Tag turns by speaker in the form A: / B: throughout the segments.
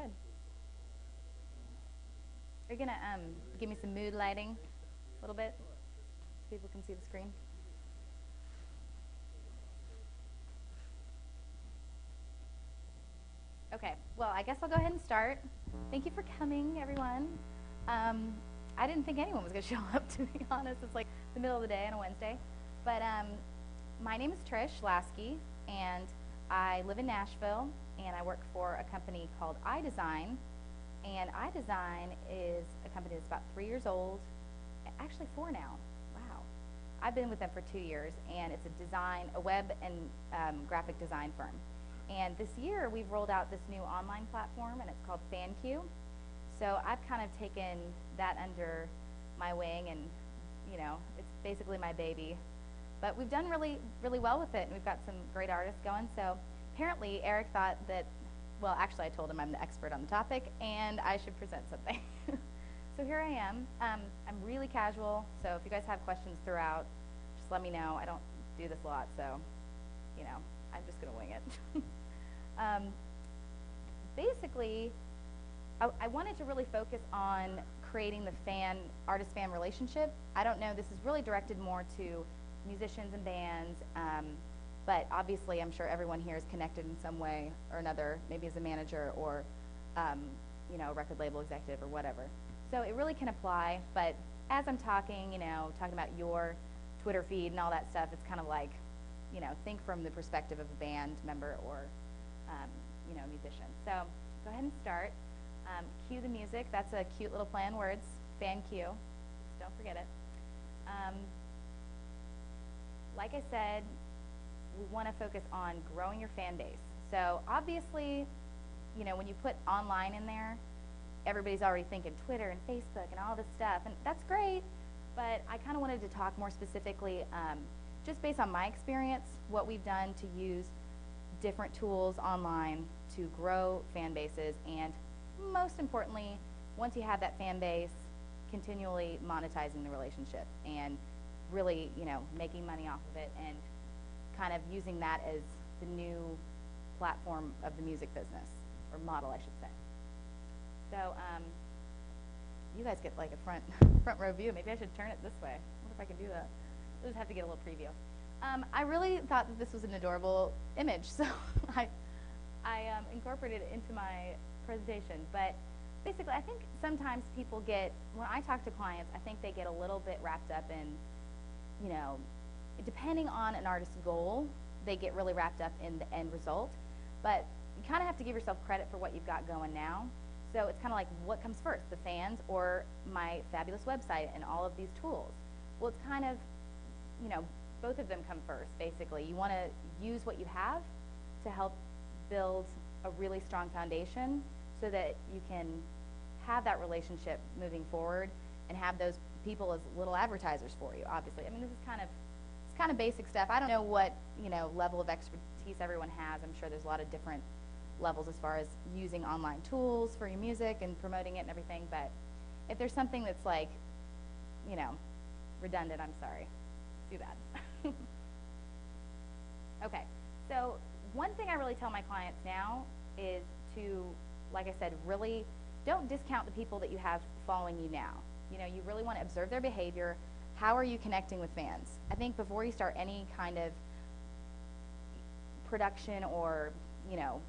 A: good. Are you gonna give me some mood lighting a little bit so people can see the screen? Okay, well, I guess I'll go ahead and start. Thank you for coming, everyone. Um, I didn't think anyone was going to show up, to be honest. It's like the middle of the day on a Wednesday. But my name is Trish Laskey, and I live in Nashville, and I work for a company called iDesign. And iDesign is a company that's about 3 years old, actually 4 now. Wow. I've been with them for 2 years, and it's a web and graphic design firm. And this year, we've rolled out this new online platform, and it's called FanCue. So I've kind of taken that under my wing, and it's basically my baby. But we've done really, really well with it, and we've got some great artists going. So apparently, Eric thought that, well, actually, I told him I'm the expert on the topic, and I should present something. So here I am. I'm really casual, so if you guys have questions throughout, just let me know. I don't do this a lot, so, I'm just going to wing it. Basically, I wanted to really focus on creating the artist-fan relationship. I don't know, this is really directed more to musicians and bands, but obviously I'm sure everyone here is connected in some way or another, maybe as a manager or a record label executive or whatever. So it really can apply, but as I'm talking, talking about your Twitter feed and all that stuff, it's kind of like, think from the perspective of a band member or musician. So go ahead and start. Cue the music. That's a cute little play on words. FanCue. Just don't forget it. Like I said, we want to focus on growing your fan base. So obviously, when you put online in there, everybody's already thinking Twitter and Facebook and all this stuff, and that's great, but I kind of wanted to talk more specifically, just based on my experience, what we've done to use different tools online to grow fan bases, and most importantly, once you have that fan base, continually monetizing the relationship and really, making money off of it and kind of using that as the new platform of the music business, or model, I should say. So you guys get like a front row view. Maybe I should turn it this way. I wonder if I can do that. I'll just have to get a little preview. I really thought that this was an adorable image, so I incorporated it into my presentation. But basically, I think sometimes people when I talk to clients, I think they get a little bit wrapped up in, depending on an artist's goal, they get really wrapped up in the end result. But you kind of have to give yourself credit for what you've got going now. So it's kind of like, what comes first, the fans or my fabulous website and all of these tools? Well, it's kind of, both of them come first, basically. You want to use what you have to help build a really strong foundation so that you can have that relationship moving forward and have those people as little advertisers for you, obviously. I mean, this is kind of basic stuff. I don't know what, level of expertise everyone has. I'm sure there's a lot of different levels as far as using online tools for your music and promoting it and everything, but if there's something that's like, redundant, I'm sorry. Too bad. Okay, so one thing I really tell my clients now is to, like I said, really don't discount the people that you have following you now. You really want to observe their behavior. How are you connecting with fans? I think before you start any kind of production or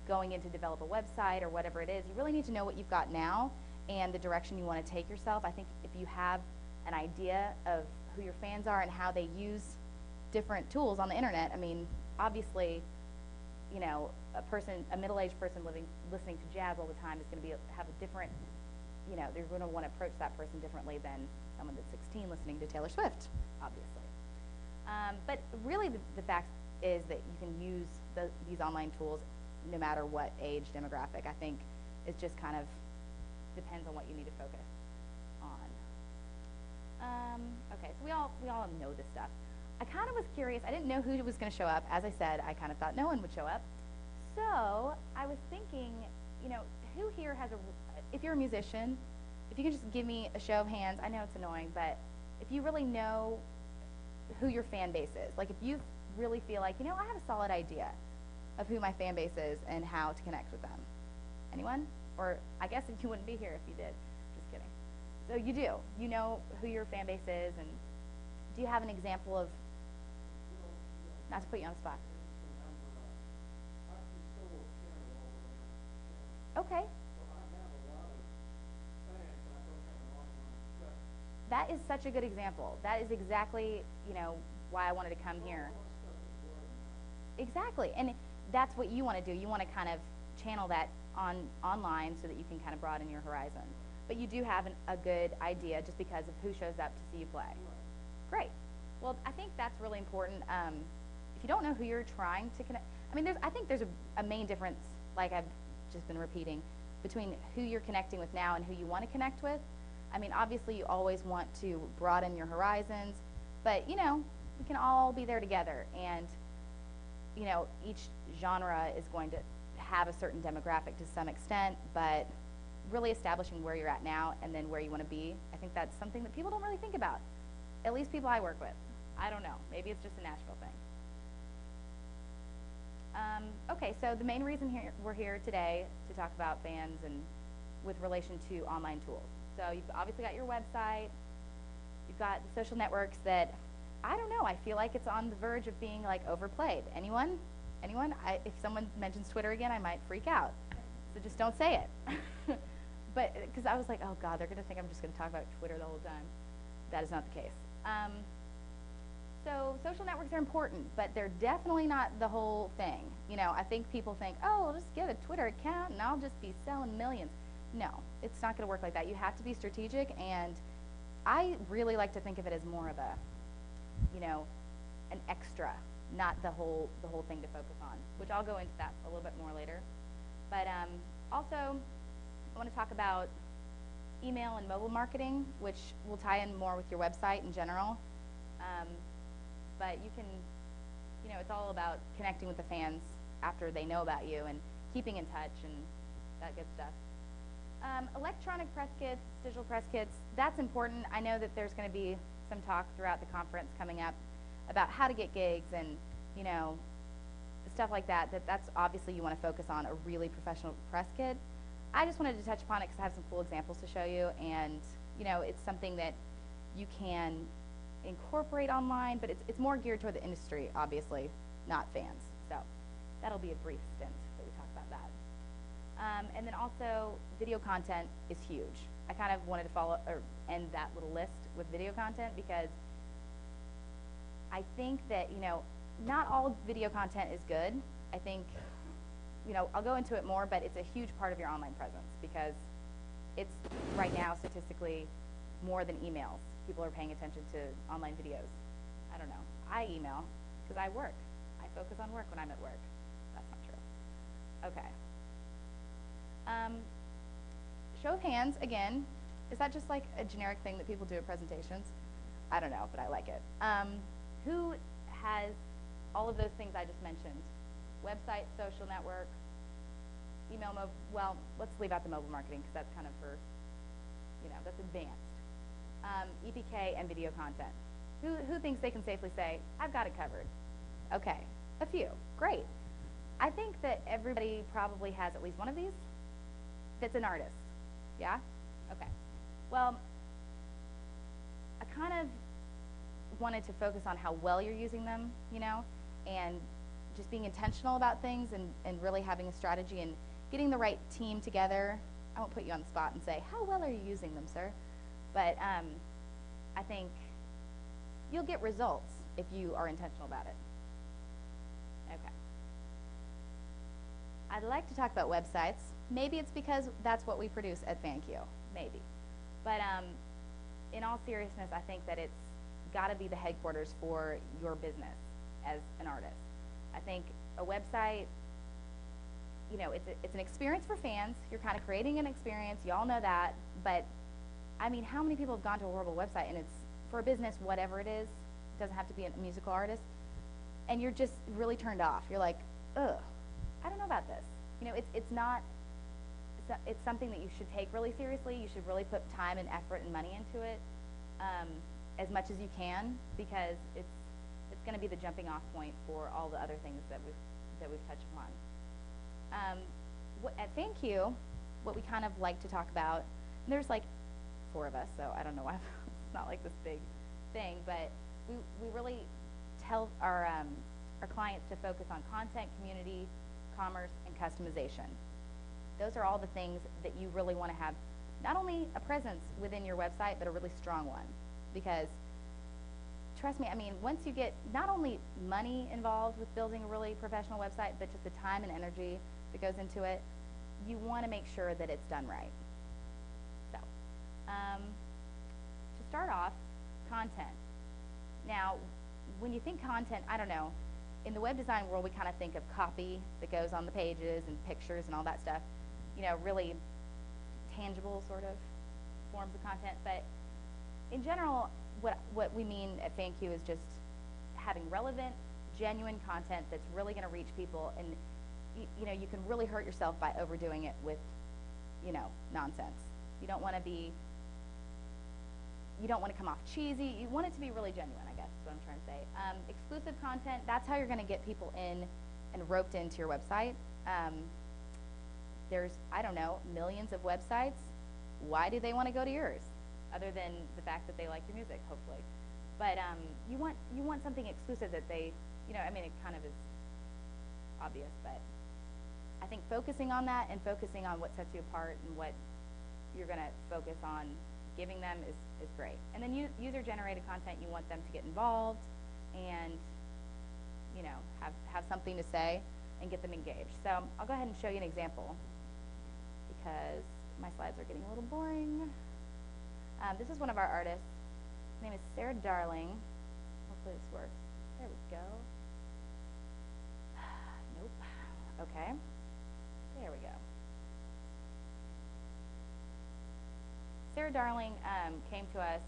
A: going in to develop a website or whatever it is, you really need to know what you've got now and the direction you want to take yourself. I think if you have an idea of who your fans are and how they use different tools on the internet, I mean, obviously, a middle-aged person listening to jazz all the time is going to have a different, they're going to want to approach that person differently than someone that's 16 listening to Taylor Swift, obviously. But really, the fact is that you can use these online tools no matter what age demographic. I think it just kind of depends on what you need to focus on. Okay, so we all know this stuff. I kind of was curious. I didn't know who was going to show up. As I said, I kind of thought no one would show up. So I was thinking, who here has if you're a musician, if you can just give me a show of hands. I know it's annoying, but if you really know who your fan base is, like if you really feel like, I have a solid idea of who my fan base is and how to connect with them. Anyone? or I guess you wouldn't be here if you did. Just kidding. So you do. You know who your fan base is, and do you have an example of, not to put you on the spot. Okay. That is such a good example. That is exactly, why I wanted to come here. Exactly. And that's what you want to do. You want to kind of channel that online so that you can kind of broaden your horizon. But you do have a good idea just because of who shows up to see you play. Great. Well, I think that's really important. If you don't know who you're trying to connect, I think there's a main difference, like I've just been repeating, between who you're connecting with now and who you want to connect with. Obviously you always want to broaden your horizons, but we can all be there together, and each genre is going to have a certain demographic to some extent, but really establishing where you're at now and then where you want to be, I think that's something that people don't really think about, at least people I work with. I don't know, maybe it's just a Nashville thing. Okay, so the main reason we're here today to talk about fans and with relation to online tools. So you've obviously got your website, you've got the social networks that, I don't know, I feel like it's on the verge of being like overplayed. Anyone? If someone mentions Twitter again, I might freak out. So just don't say it. But, because I was like, oh God, they're going to think I'm just going to talk about Twitter the whole time. That is not the case. So social networks are important, but they're definitely not the whole thing. I think people think, oh, I'll just get a Twitter account and I'll just be selling millions. No, it's not going to work like that. You have to be strategic, and I really like to think of it as more of a, an extra, not the whole thing to focus on, which I'll go into that a little bit more later. But also, I want to talk about email and mobile marketing, which will tie in more with your website in general. But you can, it's all about connecting with the fans after they know about you and keeping in touch and that good stuff. Electronic press kits, digital press kits, that's important. I know that there's going to be some talk throughout the conference coming up about how to get gigs and, stuff like that. That's obviously you want to focus on a really professional press kit. I just wanted to touch upon it because I have some cool examples to show you, and, it's something that you can incorporate online, but it's more geared toward the industry, obviously, not fans. So that'll be a brief stint that we talk about that. And then also, video content is huge. I kind of wanted to end that little list with video content because I think that, not all video content is good. I think, I'll go into it more, but it's a huge part of your online presence because it's right now statistically more than emails. People are paying attention to online videos. I don't know. I email because I work. I focus on work when I'm at work. That's not true. Okay. Show of hands, again, is that just like a generic thing that people do at presentations? I don't know, but I like it. Who has all of those things I just mentioned? Website, social network, email, well, let's leave out the mobile marketing because that's kind of for, that's advanced. EPK and video content. Who thinks they can safely say, I've got it covered? Okay, a few, great. I think that everybody probably has at least one of these that's an artist, yeah? Okay, well, I kind of wanted to focus on how well you're using them, and just being intentional about things and really having a strategy and getting the right team together. I won't put you on the spot and say, how well are you using them, sir? But I think you'll get results if you are intentional about it. Okay. I'd like to talk about websites. Maybe it's because that's what we produce at FanCue, maybe. But in all seriousness, I think that it's got to be the headquarters for your business as an artist. I think a website, it's an experience for fans. You're kind of creating an experience. You all know that. But, how many people have gone to a horrible website, and it's for a business, whatever it is, it doesn't have to be a musical artist, and you're just really turned off. You're like, ugh, I don't know about this. It's something that you should take really seriously. You should really put time and effort and money into it as much as you can, because it's going to be the jumping off point for all the other things that we've touched upon. At FanCue, what we kind of like to talk about, and there's like 4 of us, so I don't know why it's not like this big thing, but we really tell our clients to focus on content, community, commerce, and customization. Those are all the things that you really want to have, not only a presence within your website, but a really strong one. Because trust me, I mean, once you get not only money involved with building a really professional website, but just the time and energy that goes into it, you want to make sure that it's done right. So, to start off, content. Now, when you think content, I don't know, in the web design world, we kind of think of copy that goes on the pages and pictures and all that stuff, you know, really tangible sort of forms of content. But in general, what we mean at FanCue is just having relevant, genuine content that's really going to reach people, and you know, you can really hurt yourself by overdoing it with, you know, nonsense. You don't want to come off cheesy. You want it to be really genuine, I guess is what I'm trying to say. Exclusive content, that's how you're going to get people in and roped into your website. There's, I don't know, millions of websites. Why do they want to go to yours? Other than the fact that they like your music, hopefully. But you want something exclusive that they, you know, I mean, it kind of is obvious, but I think focusing on that and focusing on what sets you apart and what you're going to focus on giving them is great. And then user-generated content, you want them to get involved and, you know, have something to say and get them engaged. So I'll go ahead and show you an example because my slides are getting a little boring. This is one of our artists. His name is Sarah Darling. Hopefully this works. There we go. Nope. Okay. There we go. Sarah Darling came to us,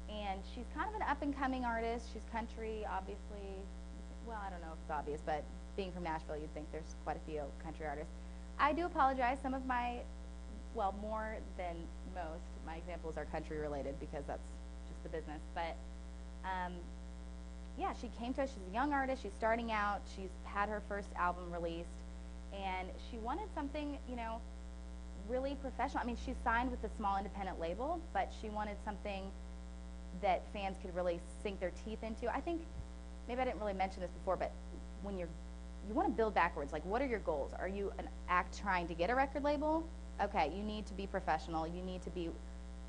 A: and she's kind of an up-and-coming artist. She's country, obviously. Well, I don't know if it's obvious, but being from Nashville, you'd think there's quite a few country artists. I do apologize. Some of my, well, more than most, my examples are country-related because that's just the business. But, yeah, she came to us. She's a young artist. She's starting out. She's had her first album released, and she wanted something, you know, really professional. I mean, she's signed with a small independent label, but she wanted something that fans could really sink their teeth into. I think, maybe I didn't really mention this before, but when you want to build backwards. Like, what are your goals? Are you an act trying to get a record label? Okay, you need to be professional. You need to be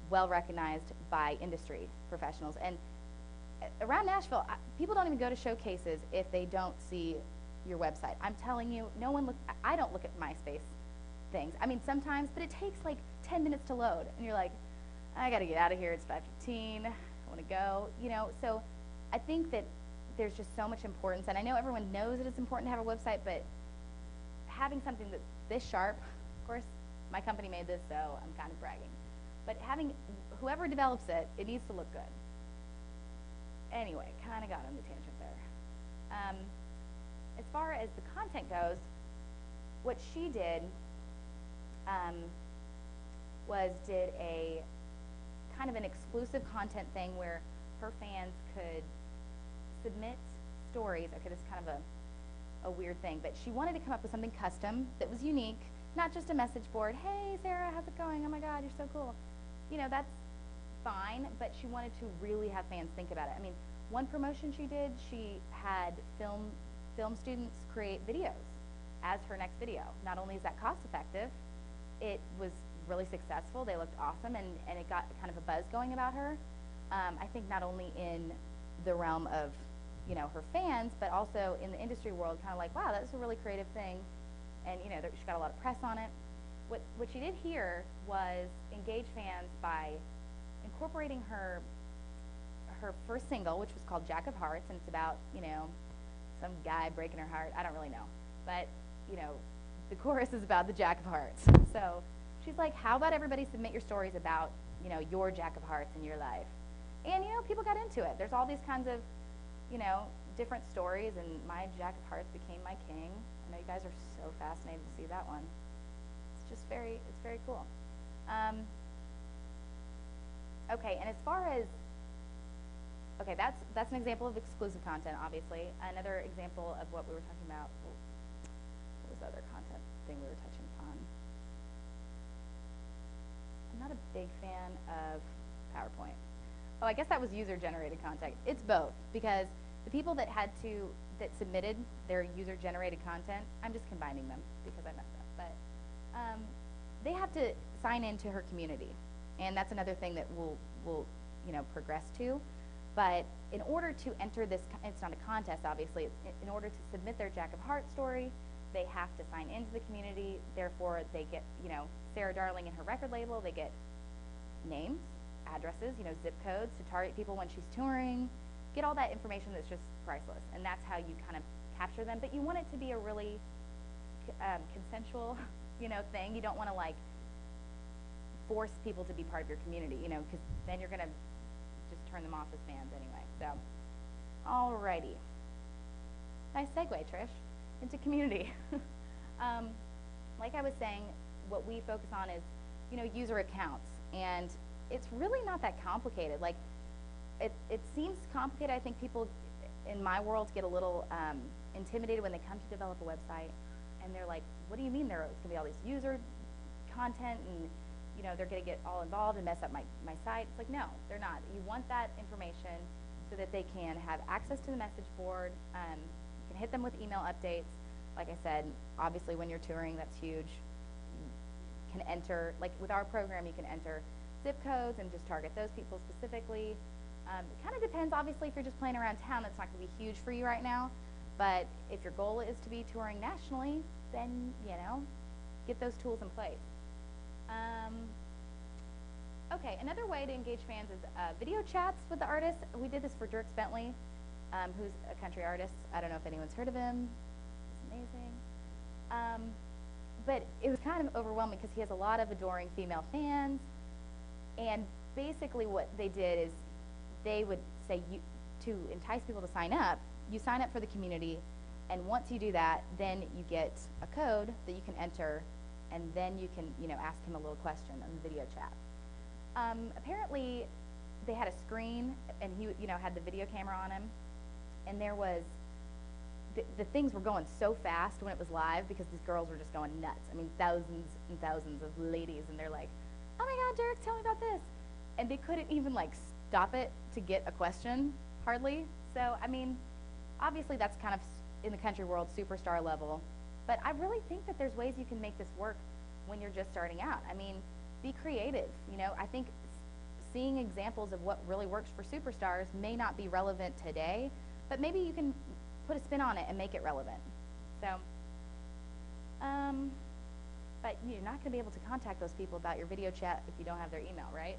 A: well recognized by industry professionals. And around Nashville, people don't even go to showcases if they don't see your website. I'm telling you, I don't look at Myspace things. I mean, sometimes, but it takes like 10 minutes to load, and you're like, I gotta get out of here. It's 5:15. I want to go. You know, so I think that there's just so much importance, and I know everyone knows that it's important to have a website, but having something that's this sharp, of course, my company made this, so I'm kind of bragging, but having whoever develops it, it needs to look good. Anyway, kind of got on the tangent there. As far as the content goes, what she did was did a kind of an exclusive content thing where her fans could submit stories. Okay, this is kind of a weird thing, but she wanted to come up with something custom that was unique, not just a message board. Hey, Sarah, how's it going? Oh my God, you're so cool. You know, that's fine, but she wanted to really have fans think about it. I mean, one promotion she did, she had film students create videos as her next video. Not only is that cost effective, it was really successful. They looked awesome, and it got kind of a buzz going about her. I think not only in the realm of, you know, her fans, but also in the industry world, kind of like, wow, that's a really creative thing, and you know, she got a lot of press on it. What she did here was engage fans by incorporating her first single, which was called Jack of Hearts, and it's about, you know, some guy breaking her heart. I don't really know, but you know, the chorus is about the Jack of Hearts. So she's like, how about everybody submit your stories about, you know, your Jack of Hearts in your life? And, you know, people got into it. There's all these kinds of, you know, different stories, and my Jack of Hearts became my king. I know you guys are so fascinated to see that one. It's very cool. Okay, and as far as, okay, that's an example of exclusive content, obviously. Another example of what we were talking about, what was the other content thing we were touching upon? not a big fan of PowerPoint. Oh, I guess that was user-generated content. It's both, because the people that submitted their user-generated content, I'm just combining them because I messed up, but they have to sign into her community, and that's another thing that we'll progress to. But in order to enter this, it's not a contest, obviously. In order to submit their Jack of Hearts story, they have to sign into the community. Therefore, they get, Sarah Darling and her record label. They get names, addresses, zip codes to target people when she's touring. Get all that information that's just priceless, and that's how you kind of capture them. But you want it to be a really consensual, thing. You don't want to force people to be part of your community, because then you're gonna just turn them off as fans anyway. So, alrighty. Nice segue, Trish, into community. Like I was saying, what we focus on is, user accounts, and it's really not that complicated. It seems complicated. I think people in my world get a little intimidated when they come to develop a website, and they're like, what do you mean there's going to be all this user content, and they're going to get all involved and mess up my site? It's like, no, they're not. You want that information so that they can have access to the message board. You can hit them with email updates. Like I said, obviously when you're touring, that's huge. You can enter, with our program, you can enter zip codes and just target those people specifically. It kind of depends, obviously, if you're just playing around town, that's not going to be huge for you right now. But if your goal is to be touring nationally, then, get those tools in place. Okay, another way to engage fans is video chats with the artists. We did this for Dirk Bentley, who's a country artist. I don't know if anyone's heard of him. He's amazing. But it was kind of overwhelming because he has a lot of adoring female fans. And basically what they did is they would say, to entice people to sign up, you sign up for the community, and once you do that, then you get a code that you can enter, and then you can, ask him a little question on the video chat. Apparently, they had a screen, and he, had the video camera on him, and there was, the things were going so fast when it was live because these girls were just going nuts. I mean, thousands and thousands of ladies, and they're like, oh my God, Dirk, tell me about this. And they couldn't even, stop it to get a question, hardly. So, I mean, obviously that's kind of, in the country world, superstar level. But I really think that there's ways you can make this work when you're just starting out. I mean, be creative. I think seeing examples of what really works for superstars may not be relevant today, but maybe you can put a spin on it and make it relevant. So, but you're not going to be able to contact those people about your video chat if you don't have their email, right?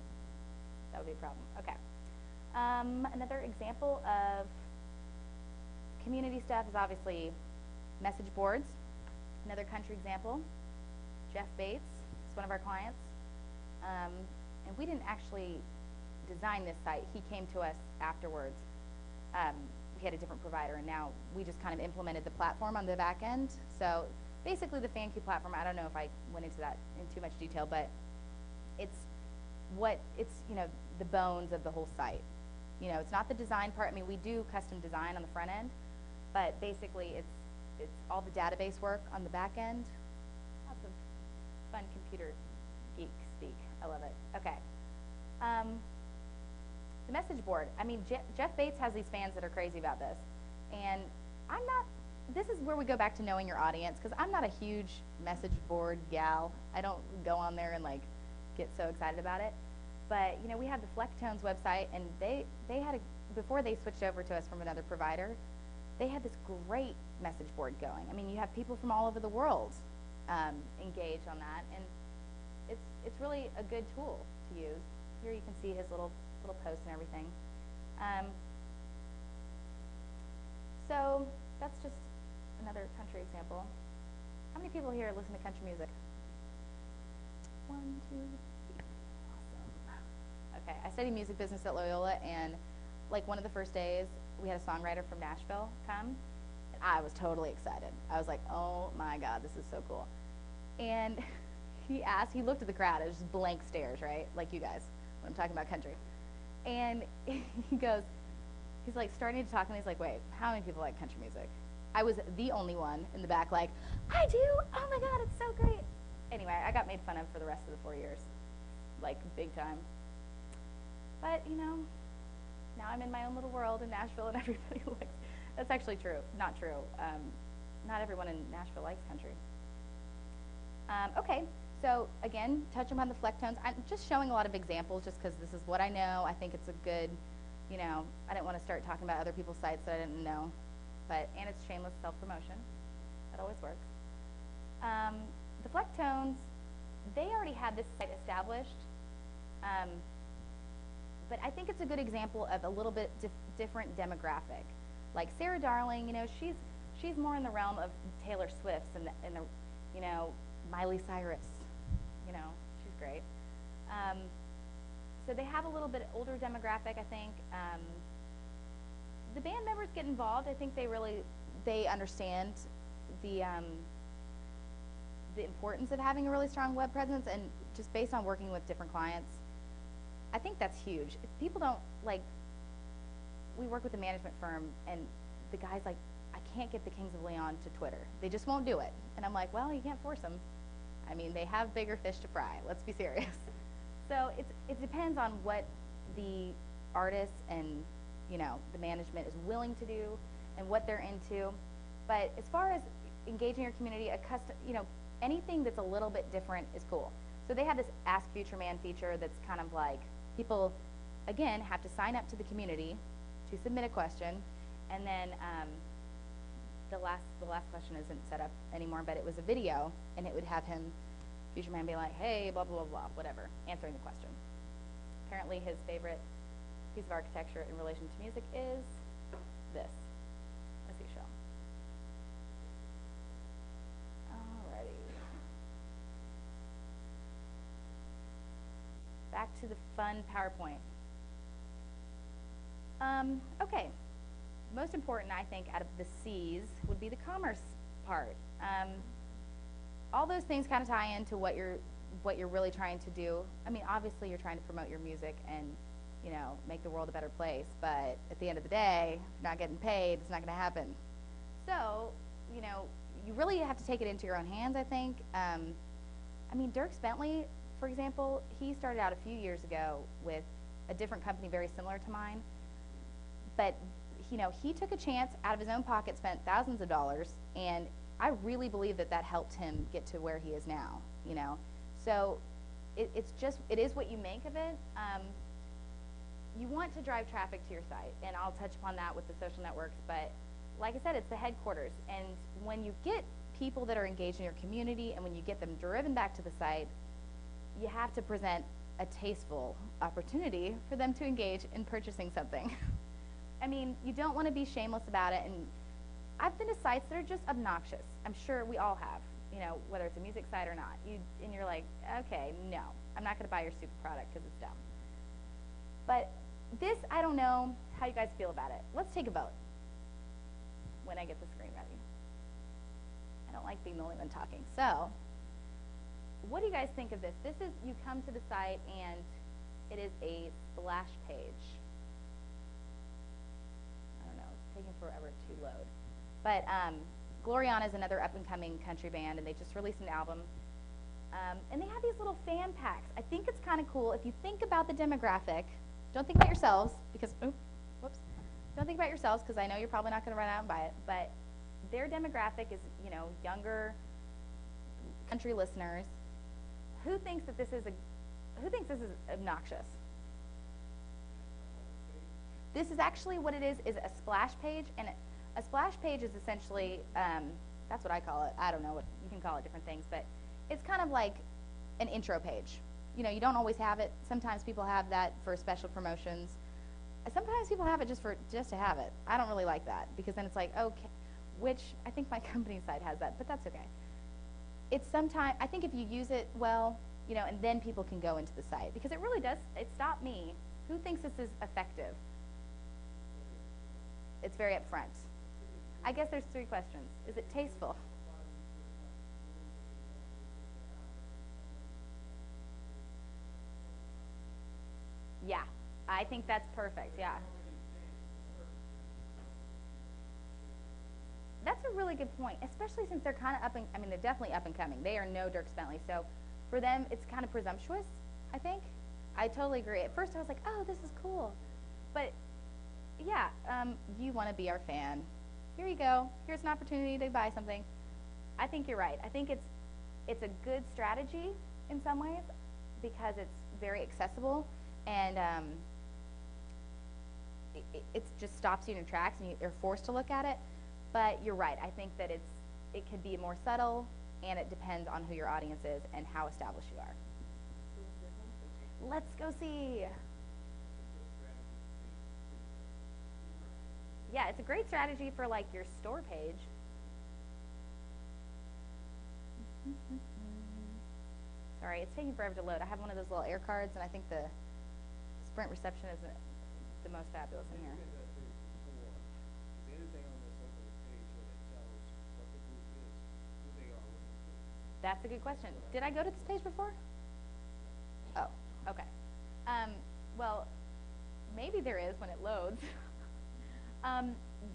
A: That would be a problem. Okay. Another example of community stuff is obviously message boards. Another country example, Jeff Bates is one of our clients. And we didn't actually design this site. He came to us afterwards. We had a different provider, and now we just kind of implemented the platform on the back end. So basically the FanCue platform, I don't know if I went into that in too much detail, but it's the bones of the whole site. It's not the design part. I mean, we do custom design on the front end, but basically it's all the database work on the back end. Lots of fun computer geek speak. I love it. Okay. The message board. I mean, Jeff Bates has these fans that are crazy about this, and this is where we go back to knowing your audience, because I'm not a huge message board gal. I don't go on there and get so excited about it. But we have the Flecktones website, and they had before they switched over to us from another provider, they had this great message board going. I mean, you have people from all over the world engage on that, and it's really a good tool to use. Here you can see his little posts and everything. So that's just another country example. How many people here listen to country music? 1, 2, 3. Awesome. Okay, I studied music business at Loyola, and one of the first days, we had a songwriter from Nashville come, and I was totally excited. I was like, oh my God, this is so cool. And he looked at the crowd, it was just blank stares, right? Like you guys, when I'm talking about country. And he's starting to talk, and he's like, wait, how many people like country music? I was the only one in the back like, I do, oh my God, it's so great. Anyway, I got made fun of for the rest of the 4 years. like big time. But, you know, now I'm in my own little world in Nashville and everybody likes, that's actually true, not true. Not everyone in Nashville likes country. Okay, so again, touching on the Flecktones, I'm just showing a lot of examples just because this is what I know. I think it's a good, you know, I didn't want to start talking about other people's sites that I didn't know. And it's shameless self-promotion. That always works. The Flecktones, they already had this site established. But I think it's a good example of a little bit different demographic. Like Sarah Darling, you know, she's more in the realm of Taylor Swift's and the you know, Miley Cyrus. You know, she's great. So they have a little bit older demographic, I think. The band members get involved. I think they understand the importance of having a really strong web presence, and just based on working with different clients, I think that's huge. If people don't, like, we work with a management firm, and the guy's like, I can't get the Kings of Leon to Twitter. They just won't do it. And I'm like, well, you can't force them. I mean, they have bigger fish to fry. Let's be serious. So it depends on what the artist and, you know, the management is willing to do and what they're into. But as far as engaging your community, a custom, you know, anything that's a little bit different is cool. So they have this Ask Future Man feature that's kind of like, people, again, have to sign up to the community to submit a question, and then the last question isn't set up anymore, but it was a video, and it would have him, Future Man, be like, hey, blah, blah, blah, blah, whatever, answering the question. Apparently his favorite piece of architecture in relation to music is this. Let's see, show. Alrighty. Back to the fun PowerPoint. Okay. Most important, I think, out of the C's would be the commerce part. All those things kind of tie into what you're really trying to do. I mean, obviously, you're trying to promote your music and, you know, make the world a better place. But at the end of the day, if you're not getting paid, it's not going to happen. So, you know, you really have to take it into your own hands, I think. I mean, Dierks Bentley, for example, he started out a few years ago with a different company very similar to mine. But, you know, he took a chance out of his own pocket, spent thousands of dollars, and I really believe that that helped him get to where he is now, you know. So it is what you make of it. You want to drive traffic to your site, and I'll touch upon that with the social networks, but like I said, it's the headquarters, and when you get people that are engaged in your community and when you get them driven back to the site, you have to present a tasteful opportunity for them to engage in purchasing something. I mean, you don't want to be shameless about it, and I've been to sites that are just obnoxious. I'm sure we all have, you know, whether it's a music site or not. And you're like, okay, no, I'm not going to buy your stupid product because it's dumb. But this, I don't know how you guys feel about it. Let's take a vote when I get the screen ready. I don't like being the only one talking. So, what do you guys think of this? This is, you come to the site and it is a splash page. I don't know, it's taking forever to load. But Gloriana is another up-and-coming country band, and they just released an album. And they have these little fan packs. I think it's kind of cool. If you think about the demographic, don't think about yourselves, because, whoops. Don't think about yourselves, because I know you're probably not going to run out and buy it. But their demographic is, you know, younger country listeners. Who thinks that this is obnoxious? This is actually what it is a splash page, and a splash page is essentially, that's what I call it. I don't know what, you can call it different things, but it's kind of like an intro page. You know, you don't always have it. Sometimes people have that for special promotions. Sometimes people have it just to have it. I don't really like that, because then it's like, okay, which I think my company site has that, but that's okay. It's sometimes, I think if you use it well, you know, and then people can go into the site, because it really does, it stopped me. Who thinks this is effective? It's very upfront. I guess there's 3 questions. Is it tasteful? Yeah, I think that's perfect, yeah. That's a really good point, especially since they're kind of they're definitely up and coming. They are no Dierks Bentley, so for them, it's kind of presumptuous. I think. I totally agree. At first I was like, oh, this is cool. But yeah, you want to be our fan. Here you go. Here's an opportunity to buy something. I think you're right. I think it's a good strategy in some ways because it's very accessible and it just stops you in your tracks and you're forced to look at it. But you're right. I think that it could be more subtle and it depends on who your audience is and how established you are. Let's go see. Yeah, it's a great strategy for like your store page. Sorry, it's taking forever to load. I have one of those little air cards, and I think the Sprint reception isn't the most fabulous in here. That's a good question. Did I go to this page before? Oh, okay. Well, maybe there is when it loads.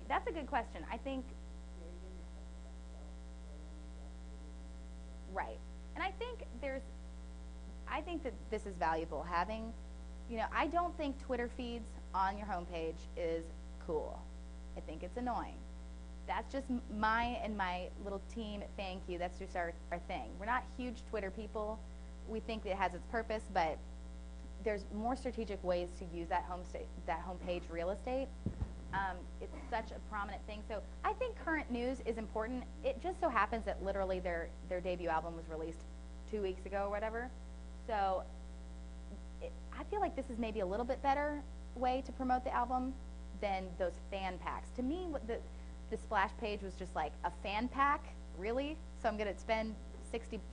A: That's a good question. I think, right. And I think that this is valuable. Having, I don't think Twitter feeds on your homepage is cool. I think it's annoying. That's just my little team at FanCue. That's just our thing. We're not huge Twitter people. We think it has its purpose, but there's more strategic ways to use that homepage real estate. It's such a prominent thing. So I think current news is important. It just so happens that literally their debut album was released 2 weeks ago or whatever. So I feel like this is maybe a little bit better way to promote the album than those fan packs. To me, the splash page was just like a fan pack, really? So I'm gonna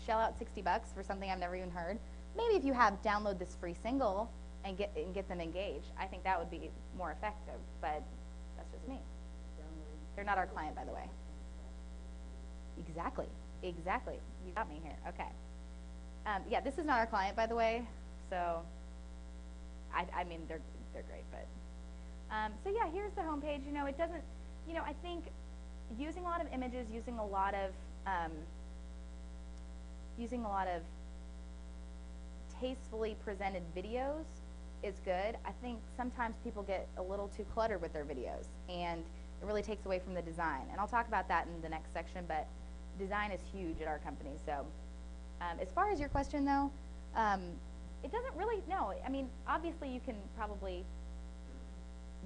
A: shell out $60 for something I've never even heard. Maybe if you have download this free single and get them engaged, I think that would be more effective, but that's just me. They're not our client, by the way. Exactly. You got me here. Okay. Yeah, this is not our client, by the way. So, I mean, they're great, but so yeah, here's the homepage. It doesn't. I think using a lot of images, using a lot of tastefully presented videos is good. I think sometimes people get a little too cluttered with their videos, and it really takes away from the design. And I'll talk about that in the next section, but design is huge at our company. So as far as your question, though, it doesn't really, no. I mean, obviously you can probably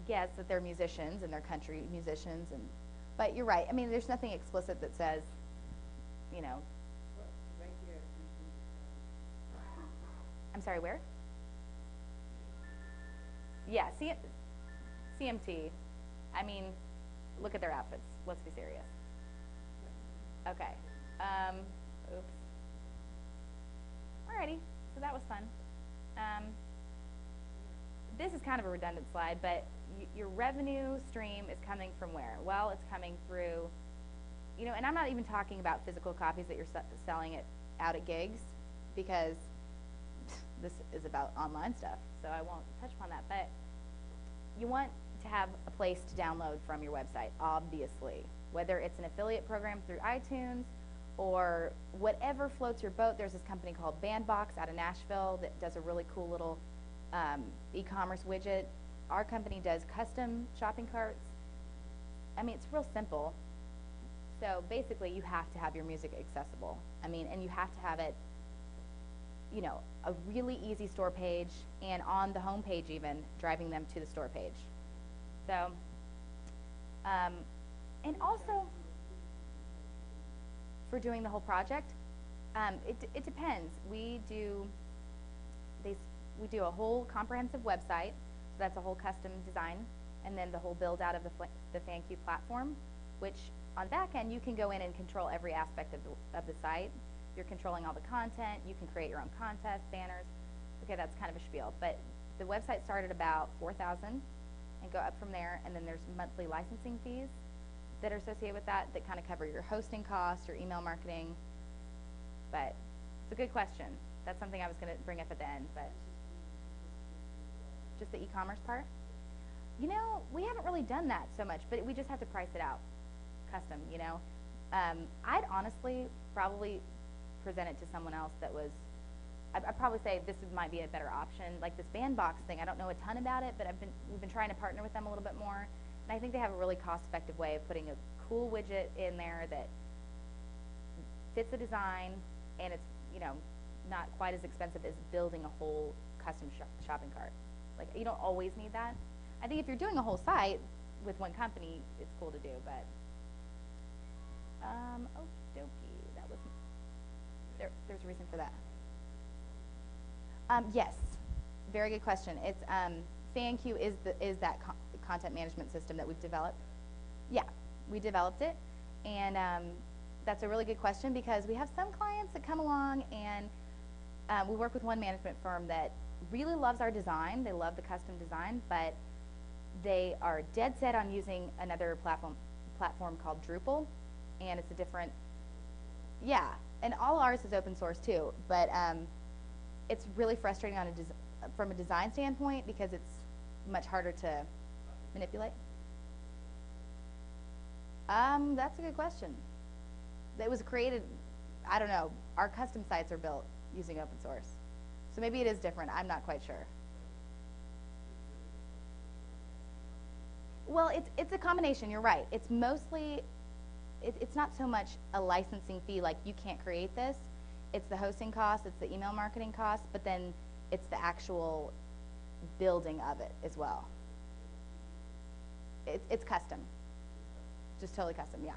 A: guess that they're musicians and they're country musicians, but you're right. I mean, there's nothing explicit that says, I'm sorry, where? Yeah, CMT. I mean, look at their outfits. Let's be serious. Okay. Oops. Alrighty. So that was fun. This is kind of a redundant slide, but your revenue stream is coming from where? Well, it's coming through, and I'm not even talking about physical copies that you're selling out at gigs, because this is about online stuff, so I won't touch upon that. But you want to have a place to download from your website, obviously, whether it's an affiliate program through iTunes or whatever floats your boat. There's this company called Bandbox out of Nashville that does a really cool little e-commerce widget. Our company does custom shopping carts. I mean, it's real simple. So basically, you have to have your music accessible. I mean, and you have to have it, a really easy store page, and on the home page even, driving them to the store page. So, and also, for doing the whole project, it depends. We do a whole comprehensive website, so that's a whole custom design, and then the whole build out of the FanCue platform, which on back end you can go in and control every aspect of the site. You're controlling all the content. You can create your own contests, banners. Okay, that's kind of a spiel, but the website started about $4,000 and go up from there, and then there's monthly licensing fees that are associated with that kind of cover your hosting costs, your email marketing. But it's a good question. That's something I was going to bring up at the end, but just the e-commerce part. We haven't really done that so much, but we just have to price it out custom. I'd honestly probably present it to someone else that was I'd probably say this might be a better option. Like this bandbox thing, I don't know a ton about it, but we've been trying to partner with them a little bit more, and I think they have a really cost-effective way of putting a cool widget in there that fits the design, and it's, you know, not quite as expensive as building a whole custom shopping cart. Like, you don't always need that. I think if you're doing a whole site with one company, it's cool to do, but okie dokie, that was, there's a reason for that. Yes, very good question. It's FanCue is that content management system that we've developed. Yeah, we developed it, and that's a really good question because we have some clients that come along and we work with one management firm that really loves our design. They love the custom design, but they are dead set on using another platform called Drupal, and it's a different, yeah, and all ours is open source too, but it's really frustrating on from a design standpoint because it's much harder to manipulate. That's a good question. It was created, I don't know, our custom sites are built using open source. So maybe it is different, I'm not quite sure. Well, it's a combination, you're right. It's mostly, it's not so much a licensing fee like you can't create this. It's the hosting cost, it's the email marketing cost, but then it's the actual building of it as well. It's custom, just totally custom, yeah.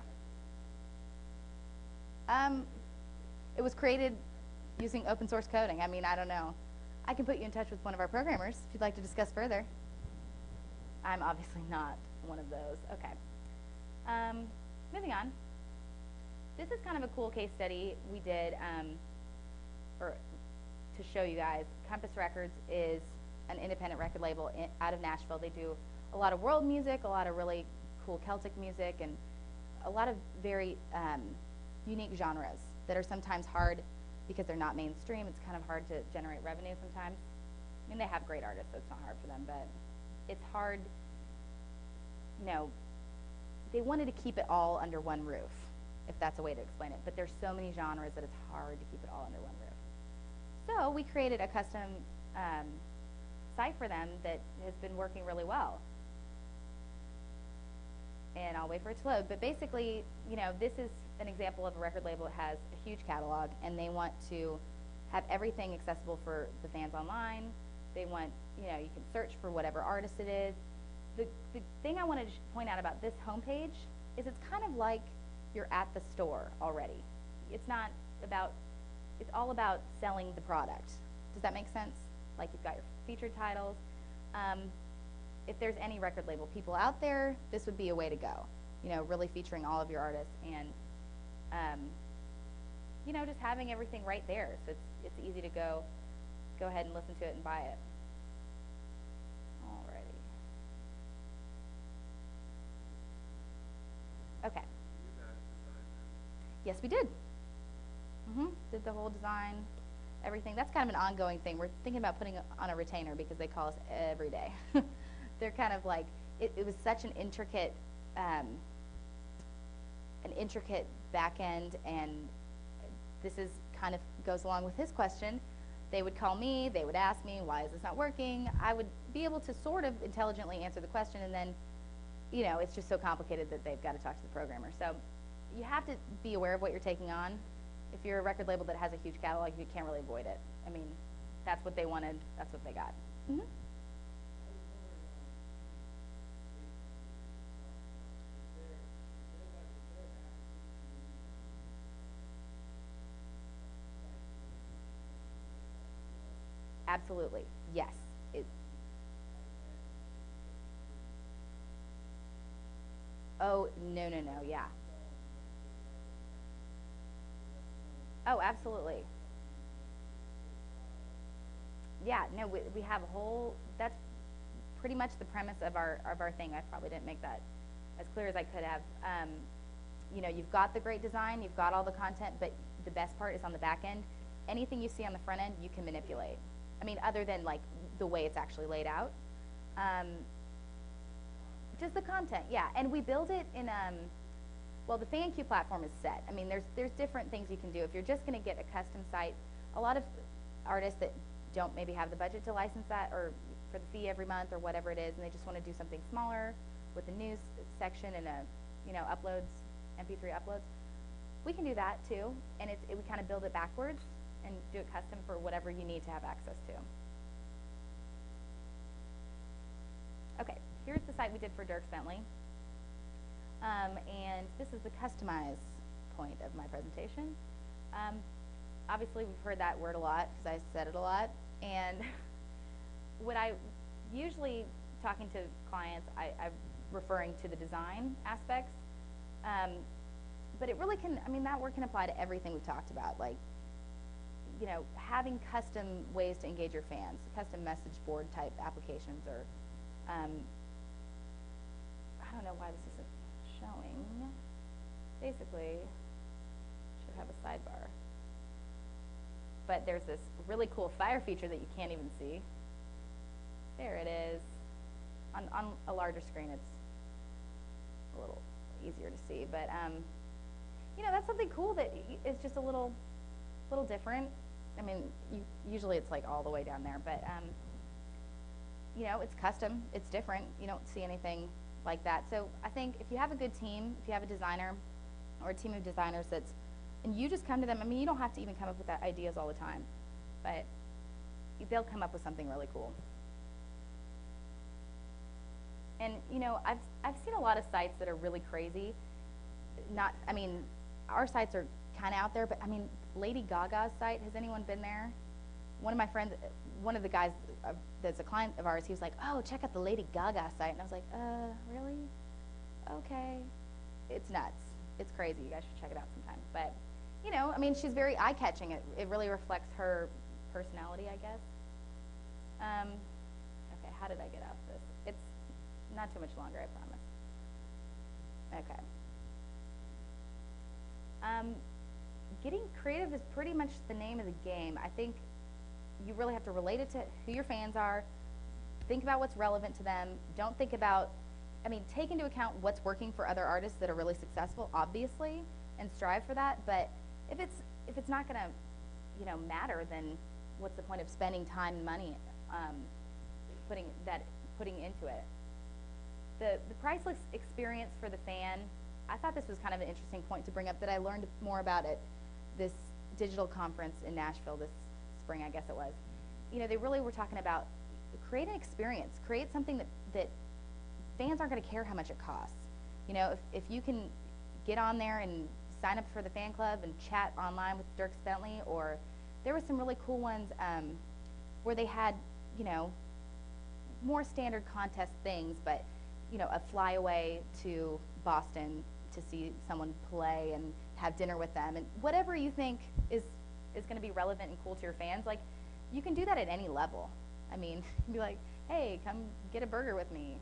A: It was created using open source coding. I mean, I don't know. I can put you in touch with one of our programmers if you'd like to discuss further. I'm obviously not one of those. Okay. Moving on. This is kind of a cool case study we did to show you guys. Compass Records is an independent record label out of Nashville. They do a lot of world music, a lot of really cool Celtic music, and a lot of very unique genres that are sometimes hard because they're not mainstream. It's kind of hard to generate revenue sometimes. I mean, they have great artists, so it's not hard for them, but it's hard, you know, they wanted to keep it all under one roof, if that's a way to explain it. But there's so many genres that it's hard to keep it all under one roof. So we created a custom site for them that has been working really well. And I'll wait for it to load. But basically, you know, this is an example of a record label that has a huge catalog, and they want to have everything accessible for the fans online. They want, you know, you can search for whatever artist it is. The thing I wanted to point out about this homepage is it's kind of like you're at the store already. It's not about, it's all about selling the product. Does that make sense? Like you've got your featured titles. If there's any record label people out there, this would be a way to go. You know, really featuring all of your artists and, you know, just having everything right there. So it's easy to go ahead and listen to it and buy it. Alrighty. Okay. Yes, we did. Did the whole design, everything. That's kind of an ongoing thing. We're thinking about putting it on a retainer because they call us every day. They're kind of like, it was such an intricate back end, and this is kind of goes along with his question. They would call me, they would ask me, why is this not working? I would be able to sort of intelligently answer the question, and then, you know, it's just so complicated that they've got to talk to the programmer. So you have to be aware of what you're taking on. If you're a record label that has a huge catalog, you can't really avoid it. I mean, that's what they wanted, that's what they got. Absolutely, yes. Oh, no, yeah. Oh, absolutely. Yeah, no, we have a whole, that's pretty much the premise of our thing. I probably didn't make that as clear as I could have. You know, you've got the great design, you've got all the content, but the best part is on the back end. Anything you see on the front end, you can manipulate. I mean, other than like the way it's actually laid out. Just the content, yeah. And we build it in, well, the FanCue platform is set. I mean, there's different things you can do. If you're just going to get a custom site, a lot of artists that don't maybe have the budget to license that or for the fee every month or whatever it is, and they just want to do something smaller with a news section and uploads, MP3 uploads. We can do that too, and we kind of build it backwards and do it custom for whatever you need to have access to. Okay, here's the site we did for Dierks Bentley. And this is the customize point of my presentation. Obviously, we've heard that word a lot because I said it a lot. And what I usually, talking to clients, I'm referring to the design aspects. But it really can, that word can apply to everything we've talked about, like, having custom ways to engage your fans, custom message board type applications, or, I don't know why this isn't showing. Basically, should have a sidebar. But there's this really cool fire feature that you can't even see. There it is. On a larger screen, it's a little easier to see, but that's something cool that is just a little different. Usually it's like all the way down there, but it's custom, it's different. You don't see anything like that. So I think if you have a good team, if you have a designer or a team of designers and you just come to them, you don't have to even come up with that ideas all the time, but they'll come up with something really cool. And I've seen a lot of sites that are really crazy. Our sites are kind of out there, but Lady Gaga's site, has anyone been there? One of my friends, one of the guys that's a client of ours, he was like, oh, check out the Lady Gaga site. And I was like, really? Okay. It's nuts. It's crazy. You guys should check it out sometime. But, she's very eye-catching. It really reflects her personality, I guess. Okay, how did I get off this? It's not too much longer, I promise. Okay. Getting creative is pretty much the name of the game. I think you really have to relate it to who your fans are. Think about what's relevant to them. Don't think about, take into account what's working for other artists that are really successful, obviously, and strive for that. But if it's not going to, matter, then what's the point of spending time and money putting into it? The priceless experience for the fan. I thought this was kind of an interesting point to bring up that I learned more about at this digital conference in Nashville this spring, I guess it was. They really were talking about create an experience, create something that fans aren't going to care how much it costs. If you can get on there and sign up for the fan club and chat online with Dierks Bentley, or there were some really cool ones where they had, more standard contest things, but, a flyaway to Boston to see someone play and have dinner with them, and whatever you think is going to be relevant and cool to your fans, like, you can do that at any level. You can be like, hey, come get a burger with me.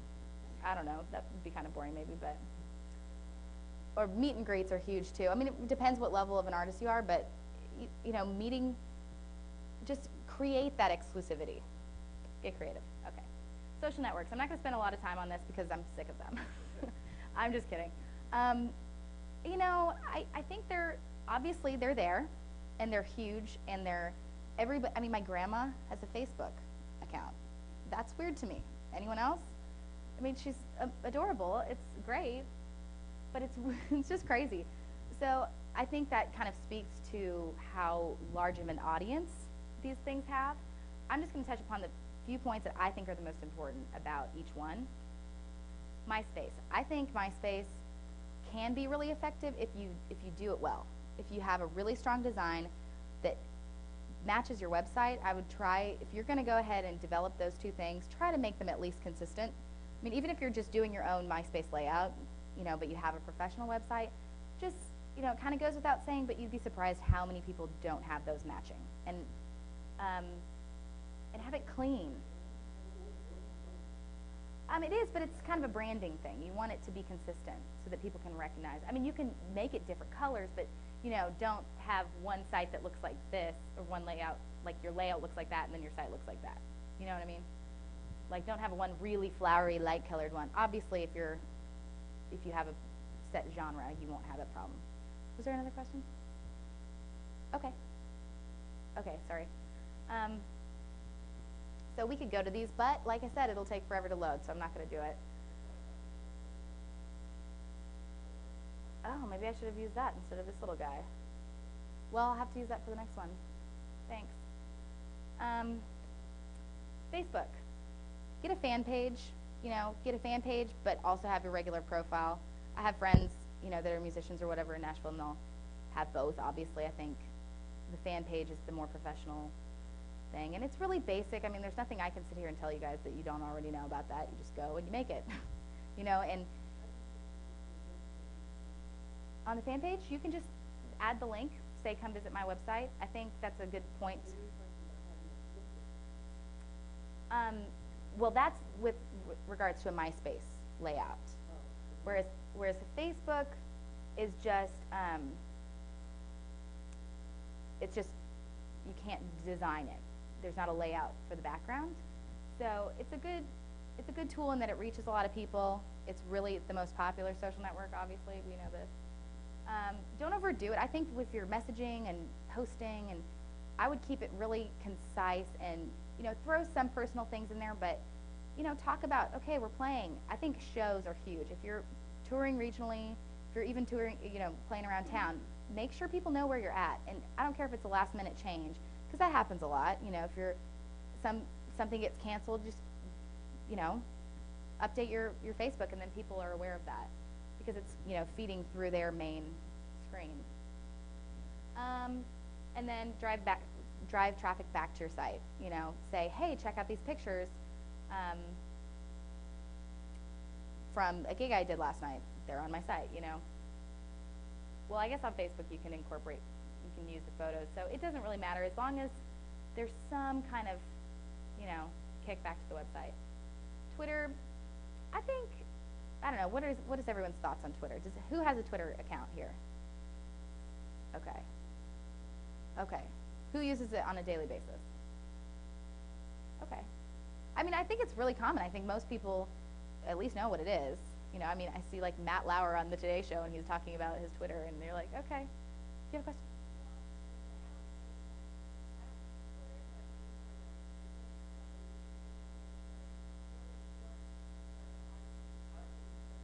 A: I don't know, that would be kind of boring maybe, but, or meet and greets are huge too. It depends what level of an artist you are, but, meeting, just create that exclusivity. Get creative. Okay. Social networks. I'm not going to spend a lot of time on this because I'm sick of them. I'm just kidding. I think they're there, and they're huge, and everybody, my grandma has a Facebook account. That's weird to me. Anyone else? She's adorable. It's great, but it's just crazy. So I think that kind of speaks to how large of an audience these things have. I'm just going to touch upon the few points that I think are the most important about each one. MySpace. I think MySpace can be really effective if you do it well. If you have a really strong design that matches your website, I would try, if you're going to go ahead and develop those two things, try to make them at least consistent. Even if you're just doing your own MySpace layout, but you have a professional website, just, it kind of goes without saying, but you'd be surprised how many people don't have those matching. And have it clean. It is, but it's kind of a branding thing. You want it to be consistent so that people can recognize. You can make it different colors, but, don't have one site that looks like this, or one layout, like your layout looks like that, and then your site looks like that. You know what I mean? Like, don't have one really flowery, light-colored one. Obviously, if you have a set genre, you won't have that problem. Was there another question? Okay. Okay, sorry. So we could go to these, but like I said, it'll take forever to load, so I'm not going to do it. Oh, maybe I should have used that instead of this little guy. Well, I'll have to use that for the next one. Thanks. Facebook. Get a fan page, but also have your regular profile. I have friends, that are musicians or whatever in Nashville, and they'll have both. Obviously, I think the fan page is the more professional thing, and it's really basic. I mean, there's nothing I can sit here and tell you guys that you don't already know about that. You just go and you make it, and on the fan page, you can just add the link, say come visit my website. I think that's a good point. Well, that's with regards to a MySpace layout, whereas the Facebook is just, it's just, you can't design it. There's not a layout for the background. So it's a good tool in that it reaches a lot of people. It's really the most popular social network, obviously, we know this. Don't overdo it. I think with your messaging and posting, and I would keep it really concise and, throw some personal things in there, but, talk about, okay, we're playing. I think shows are huge. If you're touring regionally, if you're even touring, playing around town, make sure people know where you're at. And I don't care if it's a last minute change, because that happens a lot. If you're, something gets canceled, just, update your Facebook, and then people are aware of that, because it's, feeding through their main screen. And then drive traffic back to your site. Say, hey, check out these pictures from a gig I did last night. They're on my site. Well, I guess on Facebook you can use the photos. So it doesn't really matter as long as there's some kind of, kickback to the website. Twitter, I don't know. What is everyone's thoughts on Twitter? Who has a Twitter account here? Okay. Who uses it on a daily basis? Okay. I mean, I think it's really common. I think most people at least know what it is. I mean, I see like Matt Lauer on the Today Show, and he's talking about his Twitter, and they're like, okay. Do you have a question?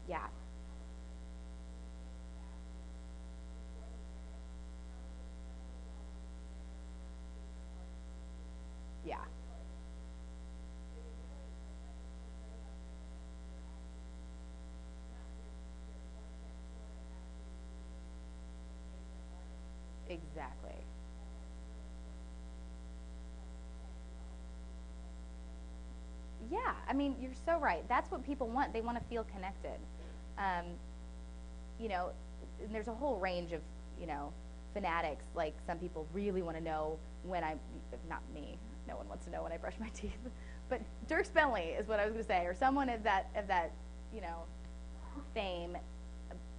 A: Yeah. Yeah. Exactly. Yeah, I mean, you're so right. That's what people want. They want to feel connected. Um, and there's a whole range of, fanatics. Like some people really want to know when not me, no one wants to know when I brush my teeth, but Dirk Bentley is what I was going to say, or someone of that, fame.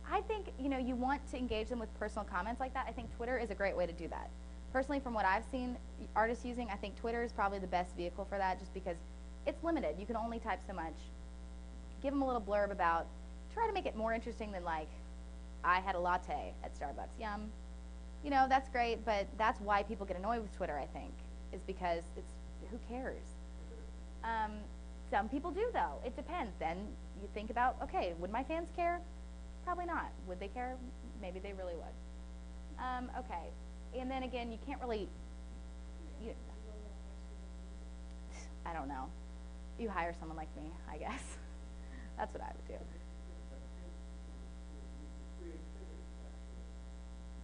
A: I think, you want to engage them with personal comments like that. I think Twitter is a great way to do that. Personally, from what I've seen artists using, I think Twitter is probably the best vehicle for that, just because it's limited. You can only type so much. Give them a little blurb about, try to make it more interesting than like, I had a latte at Starbucks, yum. That's great, but that's why people get annoyed with Twitter, I think, is because who cares? Some people do, though. It depends. Then you think about, okay, would my fans care? Probably not. Would they care? Maybe they really would. Okay. And then again, you can't really, I don't know. You hire someone like me, I guess. That's what I would do.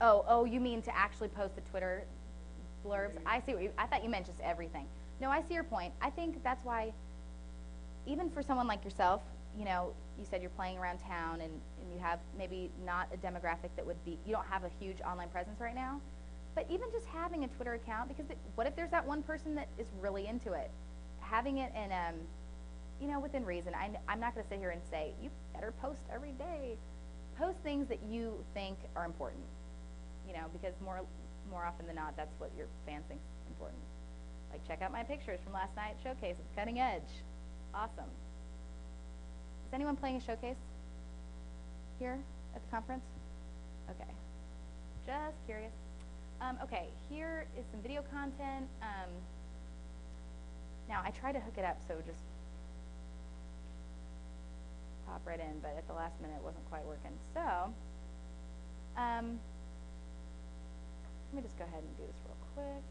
A: Oh, you mean to actually post the Twitter blurbs? I see I thought you meant just everything. No, I see your point. I think that's why, even for someone like yourself, you said you're playing around town and you have maybe not a demographic that would be, you don't have a huge online presence right now, but even just having a Twitter account, because what if there's that one person that is really into it? Having it in, within reason. I'm not going to sit here and say, you better post every day. Post things that you think are important, because more often than not, that's what your fans think is important. Like, check out my pictures from last night's showcase at the Cutting Edge. Awesome. Is anyone playing a showcase here at the conference? Okay. Just curious. Okay, here is some video content. Now, I tried to hook it up so it would just pop right in, but at the last minute it wasn't quite working. So, let me just go ahead and do this real quick.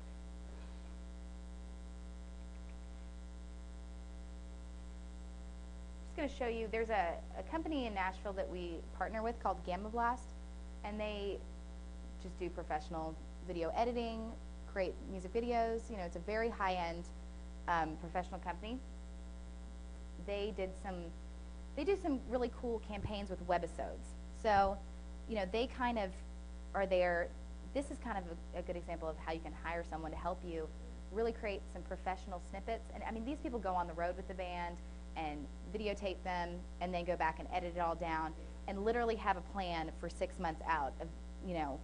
A: Just going to show you, there's a company in Nashville that we partner with called Gamma Blast, and they just do professional video editing, create music videos. You know, it's a very high-end professional company. They do some really cool campaigns with webisodes. So, you know, they kind of are there. This is kind of a good example of how you can hire someone to help you really create some professional snippets. And I mean, these people go on the road with the band and videotape them and then go back and edit it all down and literally have a plan for 6 months out of, you know,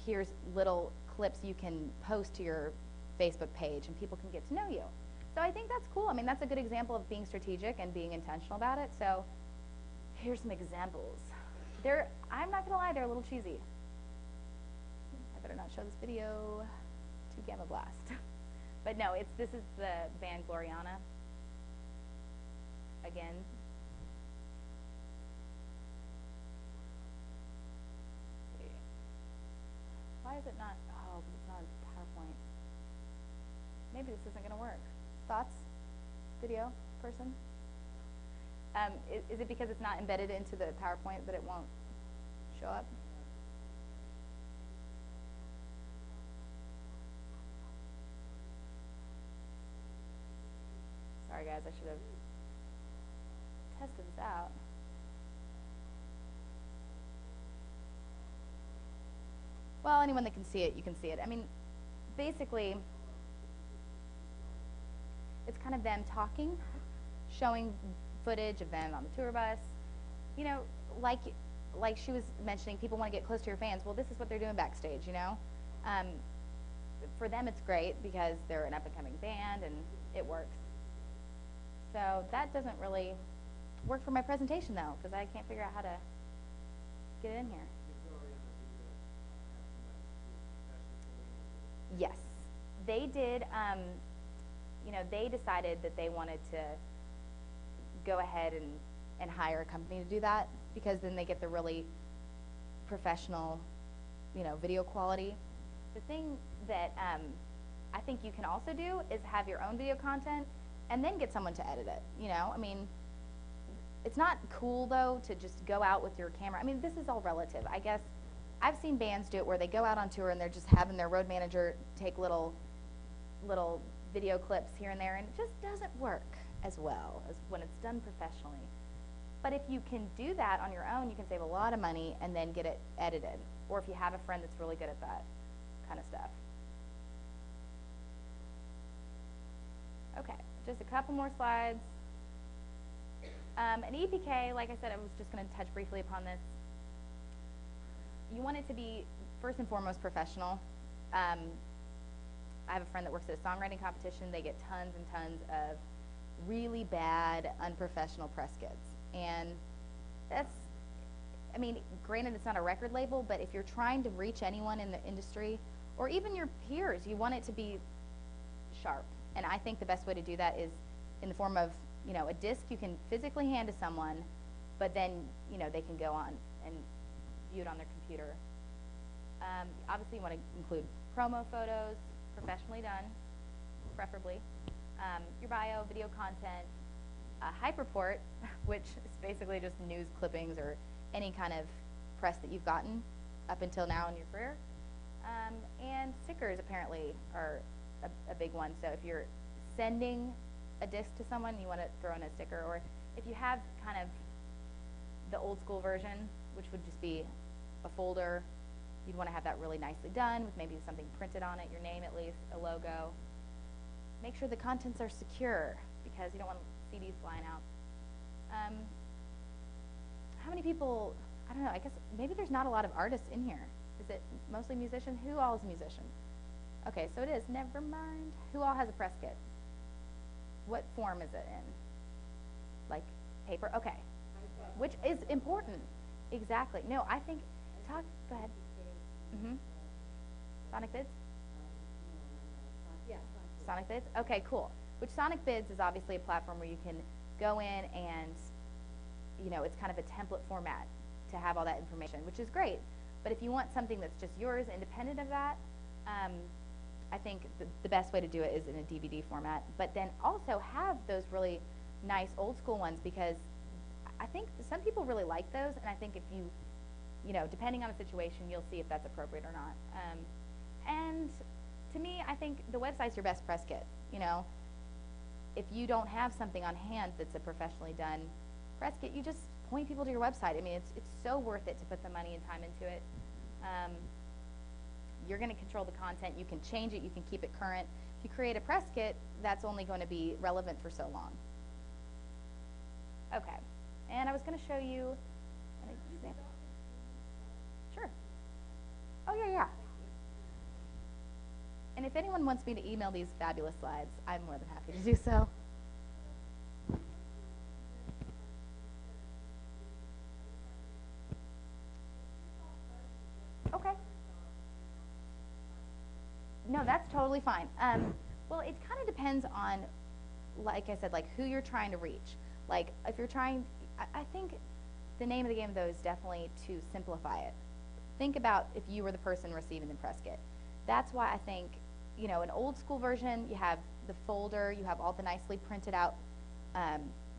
A: here's little clips you can post to your Facebook page and people can get to know you. So I think that's cool. I mean, that's a good example of being strategic and being intentional about it. So here's some examples. I'm not gonna lie, they're a little cheesy. I better not show this video to Gamma Blast. But no, this is the band Gloriana. Again. Let's see. Why is it not? Oh, because it's not in PowerPoint. Maybe this isn't gonna work. Thoughts? Video person? Is it because it's not embedded into the PowerPoint that it won't show up? Sorry guys, I should have tested this out. Well, anyone that can see it, you can see it. I mean, basically, it's kind of them talking, showing footage of them on the tour bus. You know, like she was mentioning, people want to get close to your fans. Well, this is what they're doing backstage, you know? For them, it's great because they're an up-and-coming band and it works. So that doesn't really work for my presentation, though, because I can't figure out how to get it in here. Yes. They did, you know, they decided that they wanted to go ahead and hire a company to do that because then they get the really professional, you know, video quality. The thing that I think you can also do is have your own video content and then get someone to edit it, you know? I mean, it's not cool, though, to just go out with your camera. I mean, this is all relative. I guess I've seen bands do it where they go out on tour and they're just having their road manager take little video clips here and there, and it just doesn't work as well as when it's done professionally. But if you can do that on your own, you can save a lot of money and then get it edited. Or if you have a friend that's really good at that kind of stuff. Okay, just a couple more slides. An EPK, like I said, I was just going to touch briefly upon this. You want it to be, first and foremost, professional. I have a friend that works at a songwriting competition. They get tons and tons of really bad, unprofessional press kits. And that's, I mean, granted it's not a record label, but if you're trying to reach anyone in the industry, or even your peers, you want it to be sharp. And I think the best way to do that is in the form of, you know, a disc you can physically hand to someone, but then, you know, they can go on and view it on their computer. Obviously you want to include promo photos, professionally done, preferably. Your bio, video content, hype report, which is basically just news clippings or any kind of press that you've gotten up until now in your career. And stickers apparently are a big one. So if you're sending a disc to someone, you want to throw in a sticker. Or if you have kind of the old school version, which would just be a folder, you'd want to have that really nicely done with maybe something printed on it, your name at least, a logo. Make sure the contents are secure because you don't want CDs flying out. How many people, I don't know, I guess maybe there's not a lot of artists in here. Is it mostly musicians? Who all is a musician? Okay, so it is, never mind. Who all has a press kit? What form is it in? Like paper? Okay. Which is important. Exactly. No, I think, go ahead. Sonic Vids? Yeah. Sonic Vids? Okay, cool. which Sonic Bids is obviously a platform where you can go in and, you know, it's kind of a template format to have all that information, which is great. But if you want something that's just yours, independent of that, I think the best way to do it is in a DVD format. But then also have those really nice old school ones, because I think some people really like those, and I think if you know, depending on the situation, you'll see if that's appropriate or not. And to me, I think the website's your best press kit. You know, if you don't have something on hand that's a professionally done press kit, you just point people to your website. I mean, it's so worth it to put the money and time into it. You're going to control the content. You can change it. You can keep it current. If you create a press kit, that's only going to be relevant for so long. Okay, and I was going to show you an example. Sure. Oh, yeah. And if anyone wants me to email these fabulous slides, I'm more than happy to do so. Okay. No, that's totally fine. Well, it kind of depends on, like I said, like who you're trying to reach. Like if you're trying, I think the name of the game though is definitely to simplify it. Think about if you were the person receiving the press kit. That's why I think, you know, an old school version, you have the folder, you have all the nicely printed out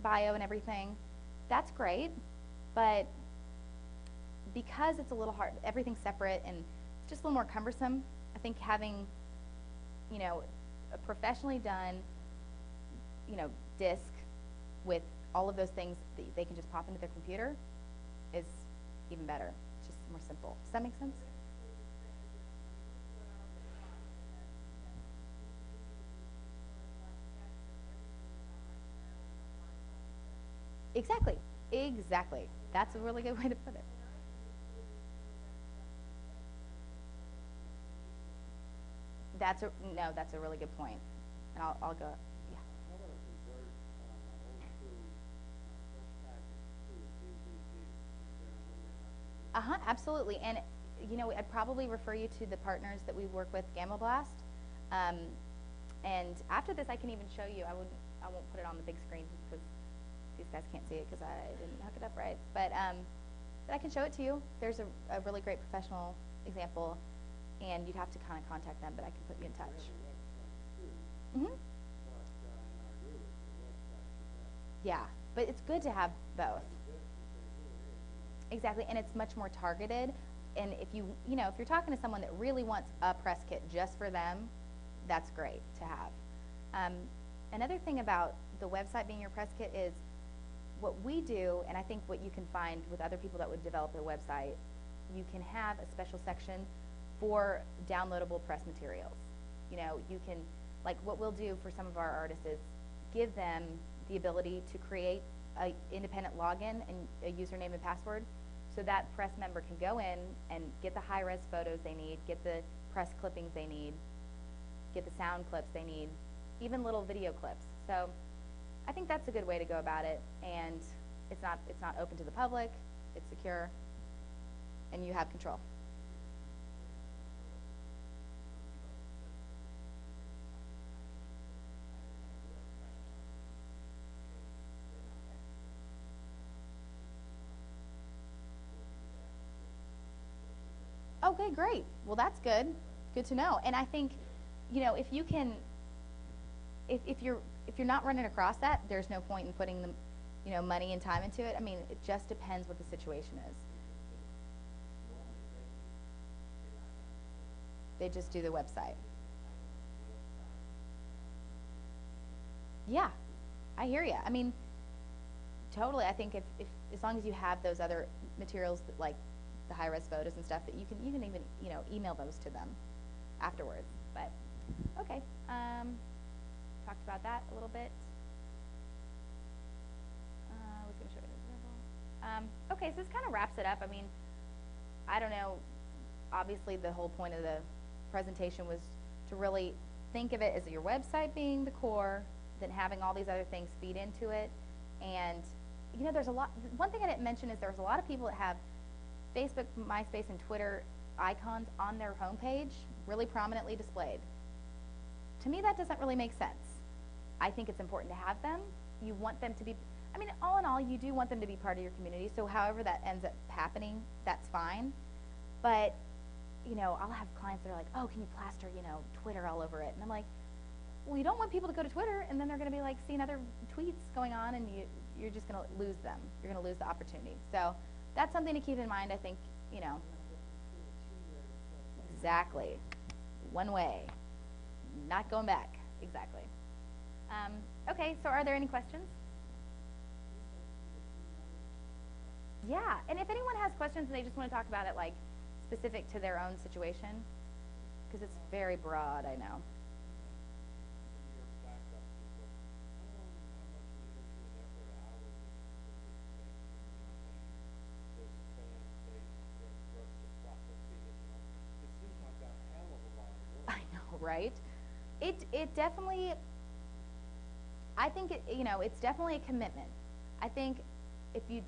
A: bio and everything. That's great, but because it's a little hard, everything's separate and it's just a little more cumbersome, I think having, you know, a professionally done, you know, disc with all of those things that they can just pop into their computer is even better. It's just more simple. Does that make sense? Exactly. Exactly. That's a really good way to put it. That's a really good point. And I'll go. Yeah.
B: I want to convert my old school first package to a DVD.
A: Absolutely. And you know, I'd probably refer you to the partners that we work with, Gamma Blast. And after this, I can even show you. I won't put it on the big screen because these guys can't see it because I didn't hook it up right. But I can show it to you. There's a really great professional example, and you'd have to kind of contact them, but I can put you in touch. Mm-hmm. Yeah, but it's good to have both. Exactly, and it's much more targeted. And if you know, if you're talking to someone that really wants a press kit just for them, that's great to have. Another thing about the website being your press kit is what we do, and I think what you can find with other people that would develop a website, you can have a special section for downloadable press materials. You know, you can, like what we'll do for some of our artists is give them the ability to create an independent login and a username and password so that press member can go in and get the high-res photos they need, get the press clippings they need, get the sound clips they need, even little video clips. So I think that's a good way to go about it, and it's not open to the public, it's secure, and you have control. Okay, great. Well, that's good. Good to know. And I think, you know, if you can, if you're not running across that, there's no point in putting the, you know, money and time into it. I mean, it just depends what the situation is. They just do the website. Yeah, I hear you. I mean, totally. I think if as long as you have those other materials that, like the high-res photos and stuff, that you can even you know, email those to them afterwards. But okay, talked about that a little bit. I was going to show you an example. Okay, so this kind of wraps it up. I mean, I don't know. Obviously, the whole point of the presentation was to really think of it as your website being the core, then having all these other things feed into it. And you know, there's a lot. One thing I didn't mention is there's a lot of people that have Facebook, MySpace, and Twitter icons on their homepage, really prominently displayed. To me, that doesn't really make sense. I think it's important to have them. You want them to be, I mean, all in all, you do want them to be part of your community. So however that ends up happening, that's fine. But, you know, I'll have clients that are like, oh, can you plaster, you know, Twitter all over it? And I'm like, well, you don't want people to go to Twitter, and then they're going to be like seeing other tweets going on, and you're just going to lose them. You're going to lose the opportunity. So that's something to keep in mind. I think, you know, exactly, one way, not going back. Exactly. Okay, so are there any questions? Yeah, and if anyone has questions and they just want to talk about it, like specific to their own situation, because it's very broad, I know. I know, right? It definitely, I think it, you know, it's definitely a commitment. I think if you,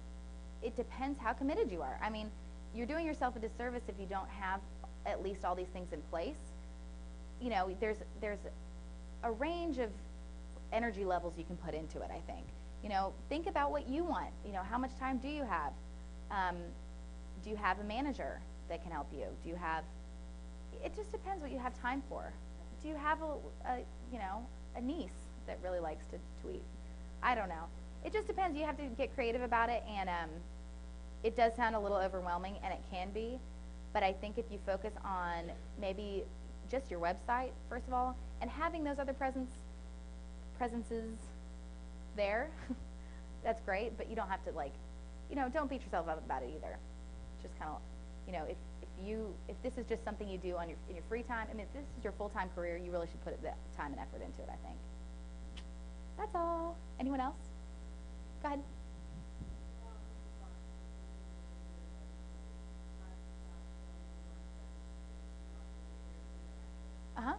A: it depends how committed you are. I mean, you're doing yourself a disservice if you don't have at least all these things in place. You know, there's a range of energy levels you can put into it, I think. You know, think about what you want. You know, how much time do you have? Do you have a manager that can help you? Do you have, it just depends what you have time for. Do you have a you know, a niece that really likes to tweet? I don't know. It just depends. You have to get creative about it, and it does sound a little overwhelming, and it can be, but I think if you focus on maybe just your website, first of all, and having those other presences there, that's great, but you don't have to, like, you know, don't beat yourself up about it either. Just kind of, you know, if this is just something you do on in your free time, I mean, if this is your full-time career, you really should put the time and effort into it, I think. That's all. Anyone else? Go ahead. Uh-huh.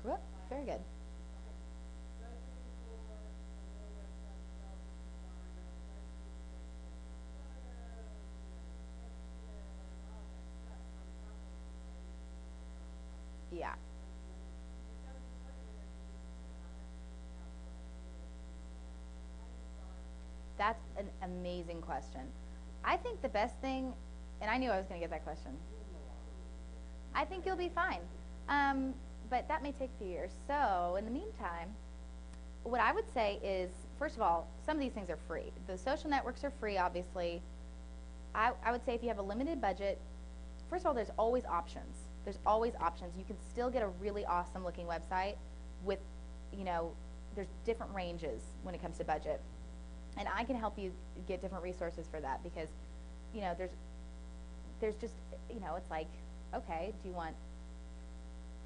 A: Cool. Very good. Yeah. That's an amazing question. I think the best thing, and I knew I was going to get that question. I think you'll be fine. But that may take a few years. So in the meantime, what I would say is, first of all, some of these things are free. The social networks are free, obviously. I would say if you have a limited budget, first of all, there's always options. There's always options. You can still get a really awesome looking website with, you know, there's different ranges when it comes to budget. And I can help you get different resources for that because, you know, there's just, you know, it's like, okay, do you want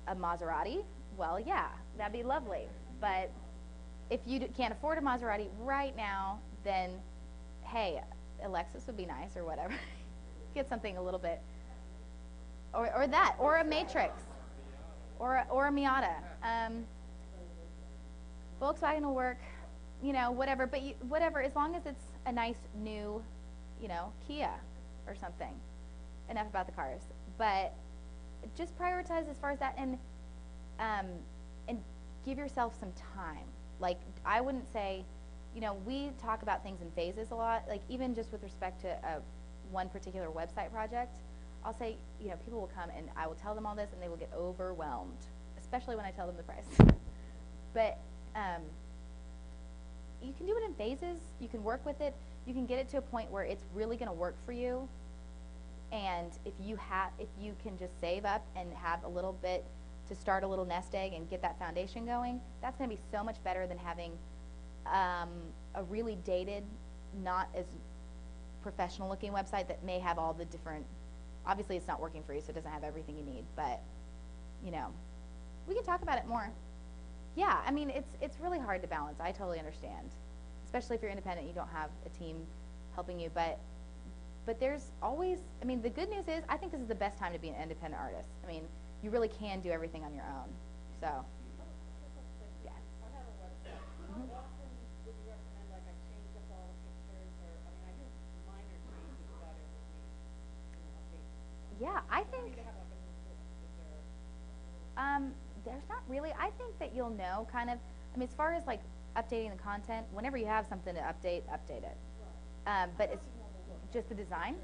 A: a Maserati? Well, yeah, that'd be lovely. But if you can't afford a Maserati right now, then, hey, a Lexus would be nice or whatever. Get something a little bit, or that, or a Matrix, or a Miata. Volkswagen will work, you know, whatever. But whatever, as long as it's a nice new, you know, Kia or something. Enough about the cars, but just prioritize as far as that, and give yourself some time. Like, I wouldn't say, you know, we talk about things in phases a lot. Like, even just with respect to one particular website project, I'll say, you know, people will come and I will tell them all this and they will get overwhelmed, especially when I tell them the price. But you can do it in phases. You can work with it. You can get it to a point where it's really going to work for you. And if you can just save up and have a little bit to start a little nest egg and get that foundation going, that's going to be so much better than having a really dated, not as professional looking website that may have all the different, obviously it's not working for you, so it doesn't have everything you need, but, you know, we can talk about it more. Yeah, I mean, it's really hard to balance. I totally understand, especially if you're independent, you don't have a team helping you, but there's always, I mean, the good news is I think this is the best time to be an independent artist. I mean, you really can do everything on your own. So, yeah.
C: I have a website. How often would you recommend, like, I change up all the pictures, or, I mean, I do minor changes about every week, you know, updates.
A: Yeah, I
C: I
A: think
C: need to have, like, a new book. Is there,
A: There's not really. I think that you'll know kind of. I mean, as far as like updating the content, whenever you have something to update, update it. But it's just the design.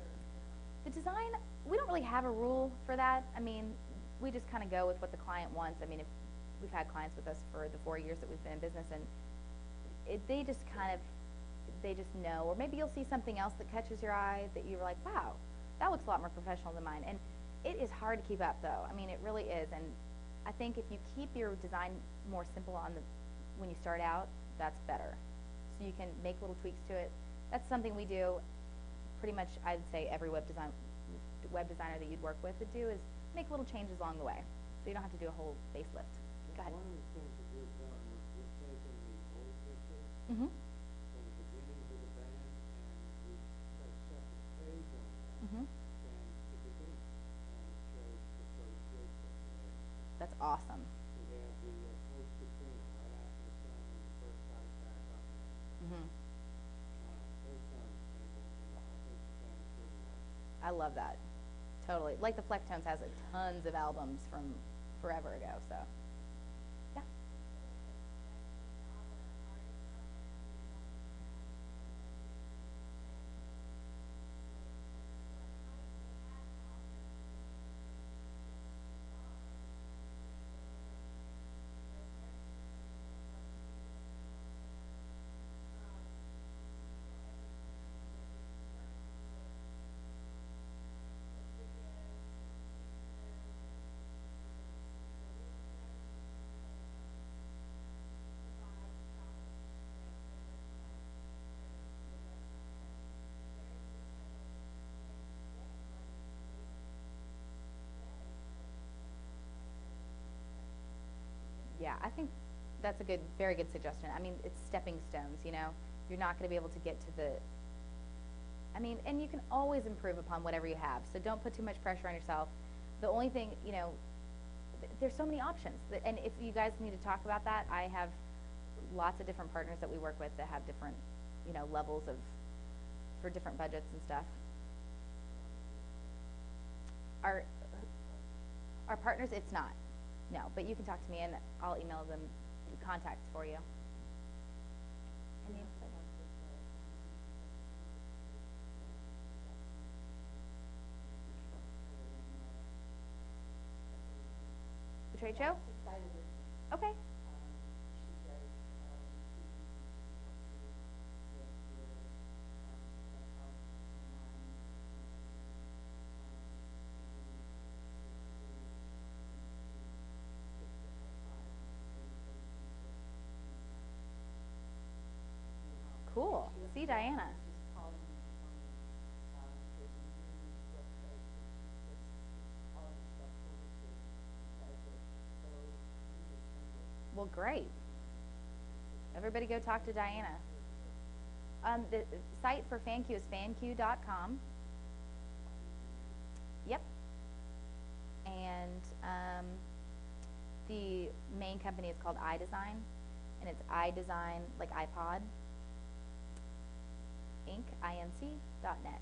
A: The design, we don't really have a rule for that. I mean, we just kind of go with what the client wants. I mean, if we've had clients with us for the 4 years that we've been in business, and they just kind of, they just know. Or maybe you'll see something else that catches your eye that you're like, wow, that looks a lot more professional than mine. And it is hard to keep up, though. I mean, it really is. And I think if you keep your design more simple when you start out, that's better. So you can make little tweaks to it. That's something we do. Pretty much, I'd say every web designer that you'd work with would do is make little changes along the way, so you don't have to do a whole facelift. Go ahead.
B: One of the things that we've done is we've taken the old pictures
A: Mhm.
B: from the beginning of the band, and we've got a separate page on that.
A: Mhm.
B: And the beginning, and it shows the first group that we had.
A: That's awesome.
B: We have the post-between right after the song and the first part back up.
A: Mhm.
B: Those kind of things, I think the band's pretty well.
A: I love that. Totally. Like the Flecktones has tons of albums from forever ago. So, yeah. Yeah, I think that's a very good suggestion. I mean, it's stepping stones, you know. You're not going to be able to get to I mean, and you can always improve upon whatever you have. So don't put too much pressure on yourself. The only thing, you know, there's so many options. And if you guys need to talk about that, I have lots of different partners that we work with that have different, you know, levels for different budgets and stuff. Our partners, it's not. No, but you can talk to me and I'll email them contacts for you. The trade show? Okay. Cool. See Diana. Well, great. Everybody go talk to Diana. The site for FanCue is FanCue.com. Yep. And the main company is called iDesign, and it's iDesign, like iPod, inc.net.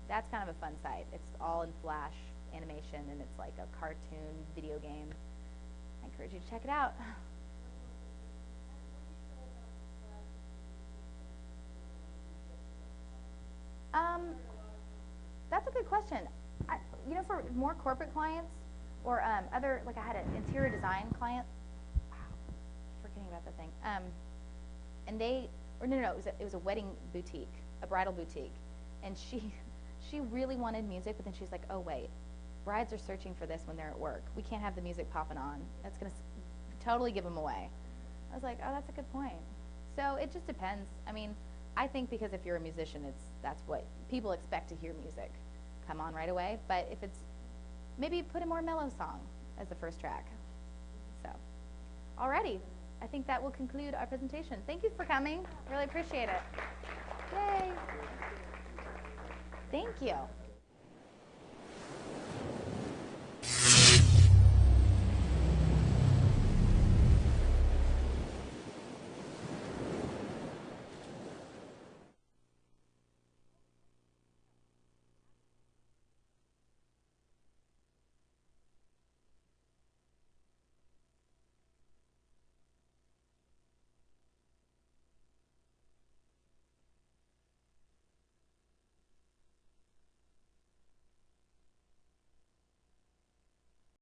A: That's kind of a fun site. It's all in Flash animation, and it's like a cartoon video game. I encourage you to check it out. That's a good question. You know, for more corporate clients or other, like I had an interior design client. Wow, forgetting about that thing. And it was a wedding boutique, a bridal boutique, and she really wanted music, but then she's like, oh wait, brides are searching for this when they're at work. We can't have the music popping on. That's gonna totally give them away. I was like, oh, that's a good point. So it just depends. I mean, I think because if you're a musician, that's what people expect to hear music come on right away. But if it's, maybe put a more mellow song as the first track. So, alrighty. I think that will conclude our presentation. Thank you for coming. Really appreciate it. Yay. Thank you.